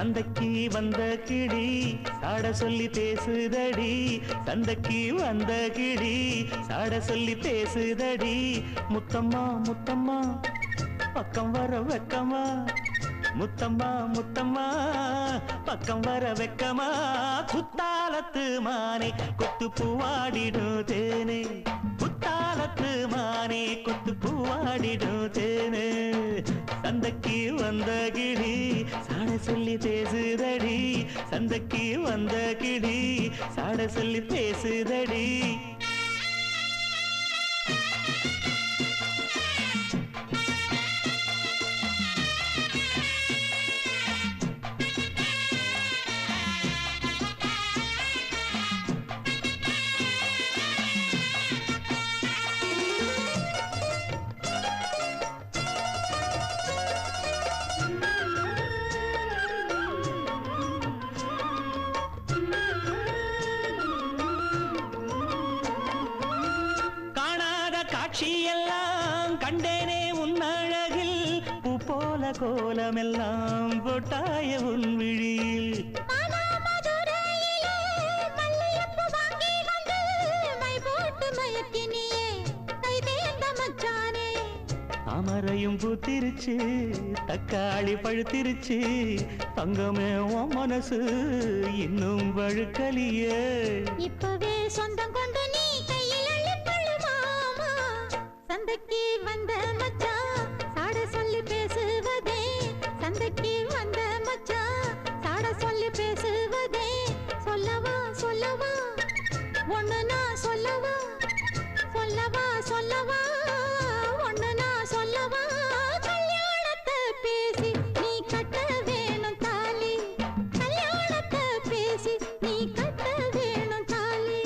சந்தைக்கு வந்த கிளி சாட சொல்லி பேசுதடி சந்தைக்கு வந்த கிளி சாட சொல்லி பேசுதடி முத்தம்மா முத்தம்மா பக்கம் வர வெக்கமா முத்தம்மா முத்தம்மா பக்கம் வர வெக்கமா குத்தாலத்து மானே கொத்து பூவாடிடும் தேனே குத்தாலத்து மானே கொத்து பூவாடிடும் தேனே சந்தைக்கு வந்த கிளி சாட சொல்லி பேசுதடி சந்தைக்கு வந்த கிளி சாட சொல்லி பேசுதடி காட்சியெல்லாம் கண்டேனே உன் அழகில் பூ போல கோலமெல்லாம் போட்டாய உன் விழியில் அமரையும் பூத்திருச்சு தக்காளி பழுத்திருச்சு தங்கமே உன் மனசு இன்னும் வழுக்கலியே இப்பவே சொந்தம் கொண்டு நீ கையில் அள்ளிப்பள்ளு மாமா சந்தைக்கு வந்த மச்சான் சாட சொல்லி பேசுவதே சந்தைக்கு வந்த மச்சான் சாட சொல்லி பேசுவதே சொல்லவா சொல்லவா ஒண்ணு நான் சொல்லவா சொல்லவா சொல்லவா ஒண்ணு நான் சொல்லவா கல்யாணத்தை பேசி நீ கட்ட வேணும் தாலி கல்யாணத்தை பேசி நீ கட்ட வேணும் தாலி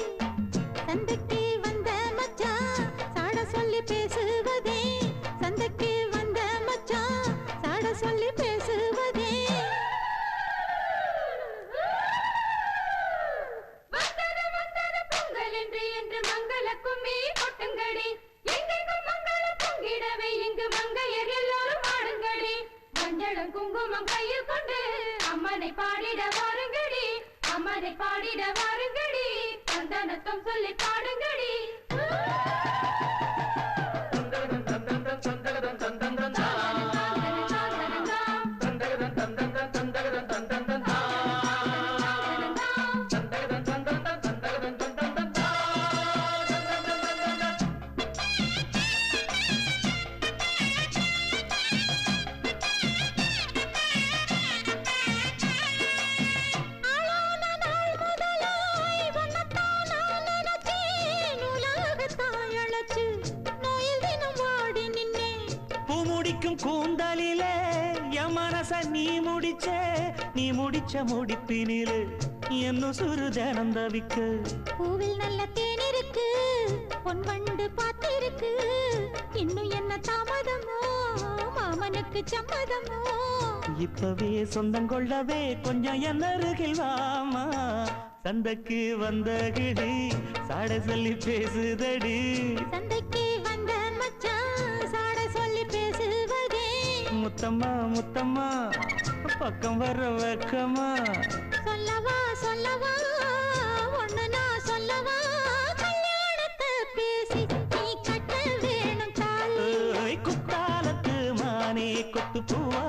சந்தைக்கு வந்த மச்சான் சாட சொல்லி பேசுவதே சந்தைக்கு வந்த மச்சான் சாட சொல்லி பேசுவதே பொங்கல் என்று மங்கள கும்மி கொட்டுங்கடி எங்கெங்கும் மங்கள பொங்கிடவே இங்கு மங்கையர் எல்லோரும் ஆடுங்கடி மஞ்சளும் குங்குமம் கையில் கொண்டு அம்மனை பாடிட வாருங்கடி அம்மனை பாடிட வாருங்கடி சந்தனத்தம் சொல்லி பாடுங்கடி கூந்தலிலே என் மனச நீ முடிச்ச முடிப்பினிலே என்ன சுரு தினம் தவிக்க பூவில் நல்ல தேன் இருக்கு பொன் வண்டு பார்த்திருக்கு இன்னும் என்ன தாமதமோ மாமனுக்கு சம்மதமோ இப்பவே சொந்தம் கொள்ளவே கொஞ்சம் என் அருகில் வாமா சந்தைக்கு வந்த கிளி சாட சொல்லி பேசுதடி சந்தைக்கு வந்த மச்சான் சாட சொல்லி பேசுவதே முத்தம்மா முத்தம்மா பக்கம் வர வெக்கமா சொல்லவா சொல்லவா ஒண்ணு நான் சொல்லவா கல்யாணத்தை பேசி நீ கட்ட வேணும் தாலி குத்தாலத்து மானே கொத்து பூவா